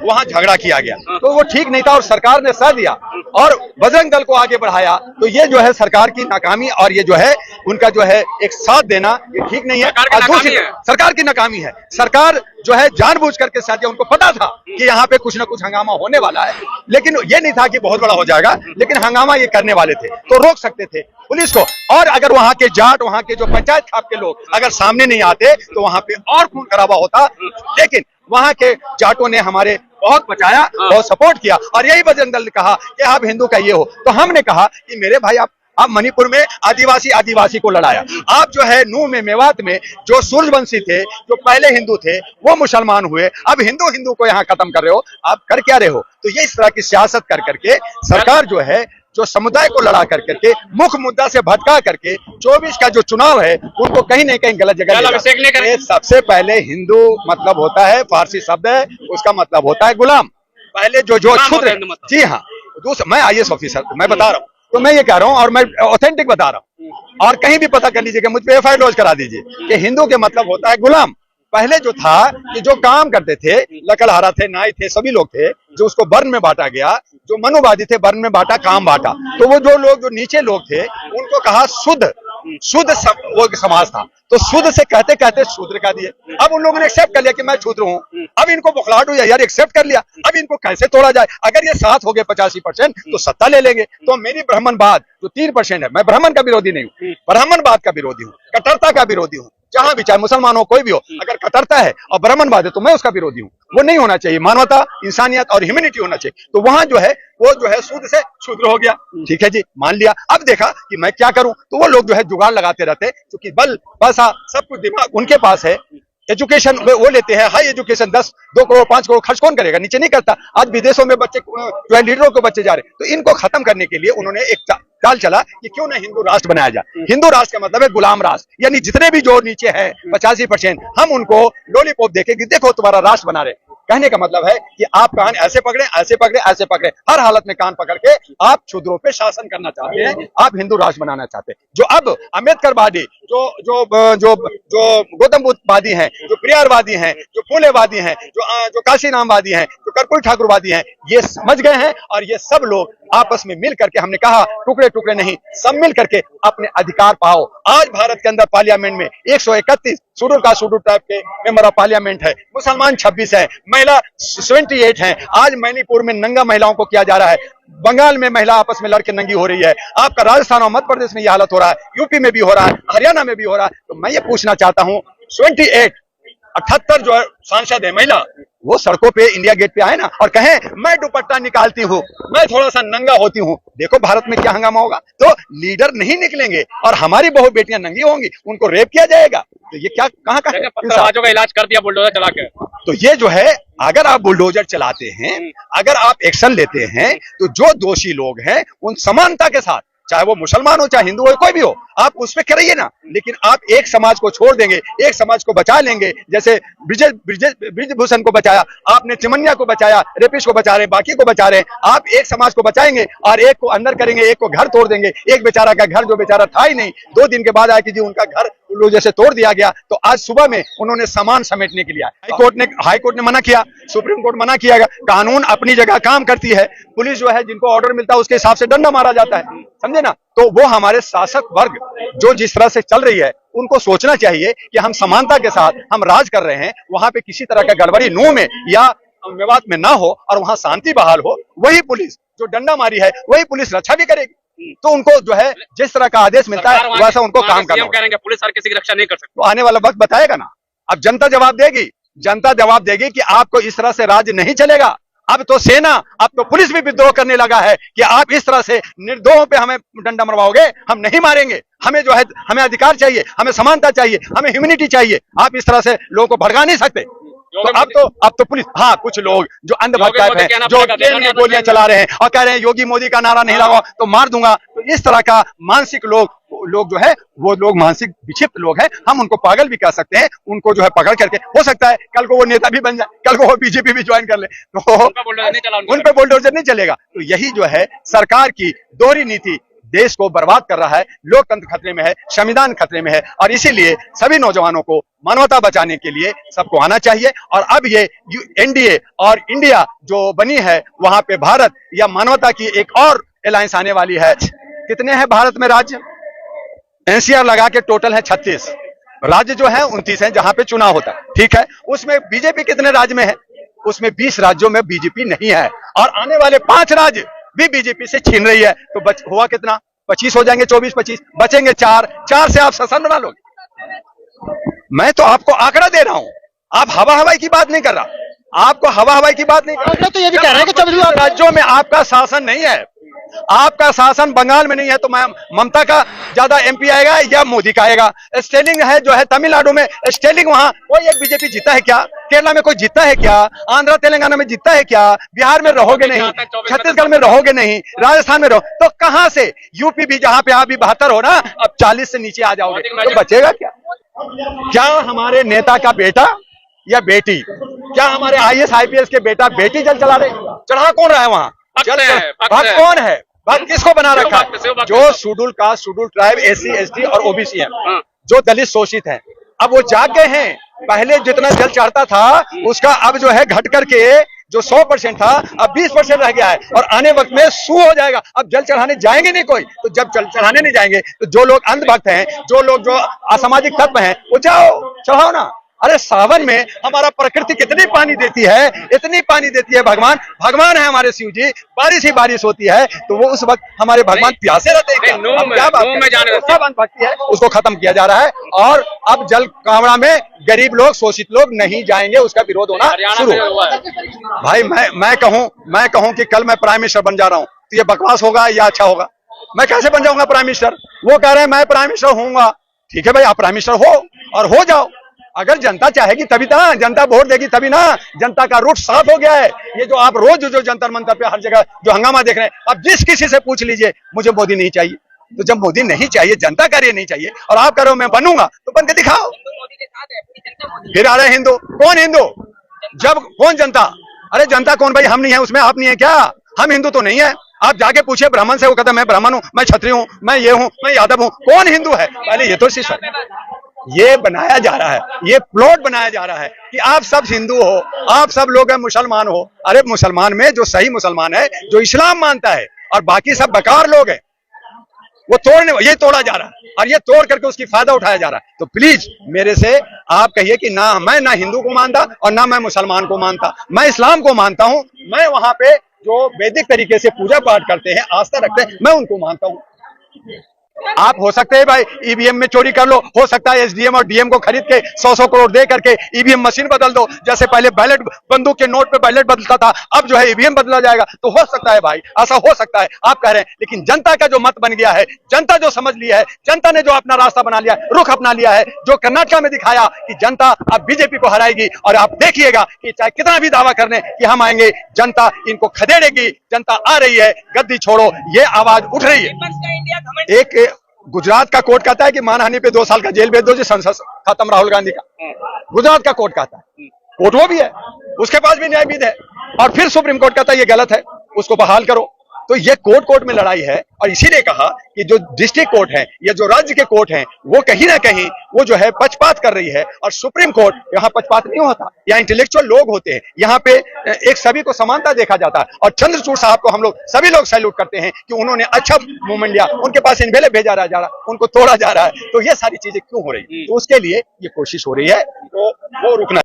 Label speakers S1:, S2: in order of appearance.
S1: वहां झगड़ा किया गया, तो वो ठीक नहीं था और सरकार ने साथ दिया और बजरंग दल को आगे बढ़ाया। तो ये जो है सरकार की नाकामी और ये जो है उनका जो है एक साथ देना ये ठीक नहीं है। सरकार की नाकामी है। सरकार जो है जानबूझ करके साथ दिया, उनको पता था कि यहाँ पे कुछ ना कुछ हंगामा होने वाला है, लेकिन ये नहीं था कि बहुत बड़ा हो जाएगा, लेकिन हंगामा ये करने वाले थे तो रोक सकते थे पुलिस को। और अगर वहां के जाट, वहां के जो पंचायत खाप के लोग अगर सामने नहीं आते तो वहां पे और खून खराबा होता, लेकिन वहां के जाटों ने हमारे बहुत बचाया, बहुत सपोर्ट किया और यही बजरंग दल ने कहा कि आप हिंदू का ये हो। तो हमने कहा कि मेरे भाई आप मणिपुर में आदिवासी को लड़ाया, आप जो है नूह में मेवात में जो सूर्यवंशी थे, जो पहले हिंदू थे, वो मुसलमान हुए, अब हिंदू को यहाँ खत्म कर रहे हो, आप कर क्या रहे हो? तो ये इस तरह की सियासत कर करके सरकार जो है जो समुदाय को लड़ा कर करके मुख्य मुद्दा से भटका करके 24 का जो चुनाव है उनको कहीं न कहीं गलत जगह। सबसे पहले हिंदू मतलब होता है, फारसी शब्द है, उसका मतलब होता है गुलाम। पहले जो क्षुद्र, जी हाँ, मैं IAS ऑफिसर मैं बता रहा हूँ, तो मैं ये कह रहा हूँ और मैं ऑथेंटिक बता रहा हूँ और कहीं भी पता कर लीजिएगा, मुझ पे FIR लॉन्च करा दीजिए कि हिंदू के मतलब होता है गुलाम। पहले जो था कि जो काम करते थे, लकड़हारा थे, नाई थे, सभी लोग थे, जो उसको वर्ण में बांटा गया, जो मनुवादी थे वर्ण में बांटा, काम बांटा, तो वो जो लोग जो नीचे लोग थे उनको कहा शुद्ध वो समाज था, तो शुद्ध से कहते कहते शूद्र का दिए। अब उन लोगों ने एक्सेप्ट कर लिया कि मैं शूद्र हूँ, अब इनको बुखलाहट हुई यार, एक्सेप्ट कर लिया, अब इनको कैसे तोड़ा जाए? अगर ये साथ हो गए 85% तो सत्ता ले लेंगे। तो मेरी ब्राह्मणवाद जो 3% है, मैं ब्राह्मण का विरोधी नहीं हूँ, ब्राह्मणवाद का विरोधी हूँ, कट्टरता का विरोधी हूँ। जहां भी चाहे मुसलमान हो कोई भी हो, अगर कट्टरता है और ब्राह्मणवाद है तो मैं उसका विरोधी हूँ। वो नहीं होना चाहिए, मानवता, इंसानियत और ह्यूमैनिटी होना चाहिए। तो वहां जो है वो जो है शुद्ध से शूद्र हो गया, ठीक है जी, मान लिया। अब देखा कि मैं क्या करूं, तो वो लोग जो है जुगाड़ लगाते रहते, क्योंकि बल पैसा सब कुछ दिमाग उनके पास है। एजुकेशन वो लेते हैं, हाई एजुकेशन 10 2 करोड़ 5 करोड़ खर्च कौन करेगा? नीचे नहीं करता। आज विदेशों में बच्चे 12 लीडरों के बच्चे जा रहे हैं, तो इनको खत्म करने के लिए उन्होंने एक चाल चला कि क्यों ना हिंदू राष्ट्र बनाया जाए। हिंदू राष्ट्र का मतलब है गुलाम राष्ट्र, यानी जितने भी जो नीचे है 85% हम उनको लॉलीपॉप देके कि देखो तुम्हारा राष्ट्र बना रहे। कहने का मतलब है कि आप कान ऐसे पकड़े, ऐसे पकड़े, ऐसे पकड़े, हर हालत में कान पकड़ के आप शूद्रों पे शासन करना चाहते हैं, आप हिंदू राष्ट्र बनाना चाहते हैं। जो अब अम्बेडकरवादी, जो गौतम बुद्धवादी हैं, जो प्रियारवादी हैं, जो फूलेवादी हैं, जो काशी नामवादी हैं, जो कर्पूरी ठाकुरवादी हैं, ये समझ गए हैं और ये सब लोग आपस में मिल करके, हमने कहा टुकड़े टुकड़े नहीं, सब मिल करके अपने अधिकार पाओ। आज भारत के अंदर पार्लियामेंट में 131 शेड्यूल का शेड्यूल टाइप के मेंबर ऑफ पार्लियामेंट है, मुसलमान 26 है, महिला 78 है। आज मणिपुर में नंगा महिलाओं को किया जा रहा है, बंगाल में महिला आपस में लड़के नंगी हो रही है, आपका राजस्थान और मध्य प्रदेश में यह हालत हो रहा है, यूपी में भी हो रहा है, हरियाणा में भी हो रहा है। तो मैं ये पूछना चाहता हूँ 78 जो सांसद है महिला, वो सड़कों पे इंडिया गेट पे आए ना और कहें मैं दुपट्टा निकालती हूँ, मैं थोड़ा सा नंगा होती हूँ, देखो भारत में क्या हंगामा होगा। तो लीडर नहीं निकलेंगे और हमारी बहु बेटियां नंगी होंगी, उनको रेप किया जाएगा। तो ये क्या कहाँ का
S2: पत्थरबाजों का इलाज कर दिया बुलडोजर चला के।
S1: तो ये जो है, अगर आप बुलडोजर चलाते हैं, अगर आप एक्शन लेते हैं, तो जो दोषी लोग हैं उन समानता के साथ, चाहे वो मुसलमान हो चाहे हिंदू हो कोई भी हो, आप उस पे करिए ना। लेकिन आप एक समाज को छोड़ देंगे, एक समाज को बचा लेंगे, जैसे ब्रिजभूषण को बचाया आपने, चिमनिया को बचाया, रेपिस को बचा रहे, बाकी को बचा रहे। आप एक समाज को बचाएंगे और एक को अंदर करेंगे, एक को घर तोड़ देंगे। एक बेचारा का घर जो बेचारा था ही नहीं, 2 दिन के बाद आया कि जी उनका घर लोग जैसे तोड़ दिया गया। तो आज सुबह में उन्होंने सामान समेटने के लिए हाई कोर्ट ने मना किया, सुप्रीम कोर्ट मना किया। कानून अपनी जगह काम करती है, पुलिस जो है जिनको ऑर्डर मिलता है उसके हिसाब से डंडा मारा जाता है, समझे ना। तो वो हमारे शासक वर्ग जो जिस तरह से चल रही है, उनको सोचना चाहिए कि हम समानता के साथ हम राज कर रहे हैं, वहां पे किसी तरह का गड़बड़ी नूह में या मेवात में ना हो और वहां शांति बहाल हो। वही पुलिस जो डंडा मारी है, वही पुलिस रक्षा भी करेगी। तो उनको जो है जिस तरह का आदेश मिलता है वैसा उनको काम करना है।
S2: पुलिस हर किसी की रक्षा नहीं कर सकती।
S1: तो आने वाला वक्त बताएगा ना, अब जनता जवाब देगी, जनता जवाब देगी कि आपको इस तरह से राज्य नहीं चलेगा। अब तो सेना, अब तो पुलिस भी विद्रोह करने लगा है कि आप इस तरह से निर्दोषों पे हमें डंडा मरवाओगे, हम नहीं मारेंगे। हमें जो है, हमें अधिकार चाहिए, हमें समानता चाहिए, हमें ह्यूमैनिटी चाहिए। आप इस तरह से लोगों को भड़का नहीं सकते। तो अब तो पुलिस, हाँ, कुछ लोग जो अंधभक्त टाइप हैं, जो ट्रेन में गोलियां चला रहे हैं और कह रहे हैं योगी मोदी का नारा नहीं लगा तो मार दूंगा। तो इस तरह का मानसिक लोग जो है, वो लोग मानसिक विक्षिप्त लोग हैं, हम उनको पागल भी कह सकते हैं। उनको जो है पकड़ करके, हो सकता है कल को वो नेता भी बन जाए, कल को वो बीजेपी भी ज्वाइन कर ले, तो उन पे बुलडोजर नहीं चलेगा। तो यही जो है सरकार की दोहरी नीति, देश को बर्बाद कर रहा है, लोकतंत्र खतरे में है, संविधान खतरे में है। और इसीलिए सभी नौजवानों को मानवता बचाने के लिए सबको आना चाहिए। और अब ये एनडीए और इंडिया जो बनी है, वहां पे भारत या मानवता की एक और अलायंस आने वाली है। कितने हैं भारत में राज्य? एनसीआर लगा के टोटल है 36 राज्य जो है, 29 है जहां पे चुनाव होता है, ठीक है। उसमें बीजेपी कितने राज्य में है? उसमें 20 राज्यों में बीजेपी नहीं है, और आने वाले 5 राज्य भी बीजेपी से छीन रही है। तो हुआ कितना? 25 हो जाएंगे, 24-25 बचेंगे 4 से आप शासन बना लोगे। मैं तो आपको आंकड़ा दे रहा हूं, आप हवा हवाई की बात नहीं कर रहा, आपको हवा हवाई की बात नहीं कर रहा।
S3: तो ये भी कह रहे हैं कि 24
S1: राज्यों में आपका शासन नहीं है, आपका शासन बंगाल में नहीं है, तो ममता का ज्यादा एमपी आएगा या मोदी का आएगा? स्टेलिंग है जो है तमिलनाडु में, स्टेलिंग वहां कोई एक बीजेपी जीता है क्या? केरला में कोई जीता है क्या? आंध्र तेलंगाना में जीता है क्या? बिहार में रहोगे नहीं, छत्तीसगढ़ में रहोगे नहीं, राजस्थान में रहो तो कहां से? यूपी भी जहां पे आप भी 72 हो ना, अब 40 से नीचे आ जाओगे तो बचेगा क्या? क्या हमारे नेता का बेटा या बेटी, क्या हमारे आईएएस आईपीएस के बेटा बेटी जल चला रहे? चढ़ा कौन रहा है वहां? भक्त कौन है? भक्त किसको बना रखा है? जो schedule caste, schedule tribe, SC ST और ओबीसी है, जो दलित शोषित है, अब वो जाग गए हैं। पहले जितना जल चढ़ता था उसका अब जो है घट करके जो 100% था अब 20% रह गया है, और आने वक्त में 100 हो जाएगा। अब जल चढ़ाने जाएंगे नहीं कोई, तो जब जल चढ़ाने नहीं जाएंगे तो जो लोग अंधभक्त हैं, जो लोग जो असामाजिक तत्व हैं, वो जाओ चढ़ाओ ना। अरे सावन में हमारा प्रकृति कितनी पानी देती है, इतनी पानी देती है। भगवान है हमारे शिव जी, बारिश ही बारिश होती है, तो वो उस वक्त हमारे भगवान प्यासे रहते हैं क्या? सब अंधभक्ति है, उसको खत्म किया जा रहा है। और अब जल कांवड़ा में गरीब लोग, शोषित लोग नहीं जाएंगे, उसका विरोध होना शुरू। भाई मैं कहूं कि कल मैं प्राइम मिनिस्टर बन जा रहा हूं, तो ये बकवास होगा या अच्छा होगा? मैं कैसे बन जाऊंगा प्राइम मिनिस्टर? वो कह रहे हैं मैं प्राइम मिनिस्टर होऊंगा। ठीक है भाई, आप प्राइम मिनिस्टर हो और हो जाओ। अगर जनता चाहेगी तभी ना, जनता वोट देगी तभी ना। जनता का रूट साफ हो गया है। ये जो आप रोज जो जंतर मंतर पे हर जगह जो हंगामा देख रहे हैं, अब जिस किसी से पूछ लीजिए मुझे मोदी नहीं चाहिए, तो जब मोदी नहीं चाहिए, जनता का ये नहीं चाहिए, और आप कह रहे हो मैं बनूंगा, तो बन के दिखाओ। फिर आ रहे हिंदू। कौन हिंदू? जब कौन जनता? अरे जनता कौन भाई? हम नहीं है उसमें, आप नहीं है क्या? हम हिंदू तो नहीं है। आप जाके पूछिए ब्राह्मण से, वो कहता है मैं ब्राह्मण हूं, मैं क्षत्रिय हूं, मैं ये हूं, मैं यादव हूं। कौन हिंदू है? पहले ये तो ये बनाया जा रहा है, ये प्लॉट बनाया जा रहा है कि आप सब हिंदू हो, आप सब लोग मुसलमान हो। अरे मुसलमान में जो सही मुसलमान है, जो इस्लाम मानता है, और बाकी सब बेकार लोग हैं, वो ये तोड़ा जा रहा है, और ये तोड़ करके उसकी फायदा उठाया जा रहा है। तो प्लीज मेरे से आप कहिए कि ना मैं ना हिंदू को मानता और ना मैं मुसलमान को मानता, मैं इस्लाम को मानता हूं। मैं वहां पे जो वैदिक तरीके से पूजा पाठ करते हैं, आस्था रखते हैं, मैं उनको मानता हूं। आप हो सकते हैं भाई ईवीएम में चोरी कर लो, हो सकता है एसडीएम और डीएम को खरीद के 100-100 करोड़ दे करके ईवीएम मशीन बदल दो। जैसे पहले बैलेट, बंदूक के नोट पे बैलेट बदलता था, अब जो है ईवीएम बदला जाएगा। तो हो सकता है भाई, ऐसा हो सकता है, आप कह रहे हैं। लेकिन जनता का जो मत बन गया है, जनता जो समझ लिया है, जनता ने जो अपना रास्ता बना लिया है, रुख अपना लिया है, जो कर्नाटक में दिखाया कि जनता अब बीजेपी को हराएगी, और आप देखिएगा कि चाहे कितना भी दावा करने कि हम आएंगे, जनता इनको खदेड़ेगी। जनता आ रही है, गद्दी छोड़ो, ये आवाज उठ रही है। एक गुजरात का कोर्ट कहता है कि मानहानि पे 2 साल का जेल भेज दो जी, संसद खत्म राहुल गांधी का। गुजरात का कोर्ट कहता है, कोर्ट वो भी है, उसके पास भी न्यायविद है। और फिर सुप्रीम कोर्ट कहता है ये गलत है, उसको बहाल करो। तो ये कोर्ट में लड़ाई है। और इसीलिए कहा कि जो डिस्ट्रिक्ट कोर्ट है या जो राज्य के कोर्ट हैं, वो कहीं ना कहीं वो जो है पक्षपात कर रही है। और सुप्रीम कोर्ट यहाँ पक्षपात नहीं होता, यहाँ इंटेलेक्चुअल लोग होते हैं, यहाँ पे एक सभी को समानता देखा जाता है। और चंद्रचूड़ साहब को हम लोग सभी लोग सैल्यूट करते हैं कि उन्होंने अच्छा मूवमेंट लिया, उनके पास इन्वेलप भेजा जा रहा, उनको तोड़ा जा रहा है। तो ये सारी चीजें क्यों हो रही है? तो उसके लिए ये कोशिश हो रही है, तो वो रुकना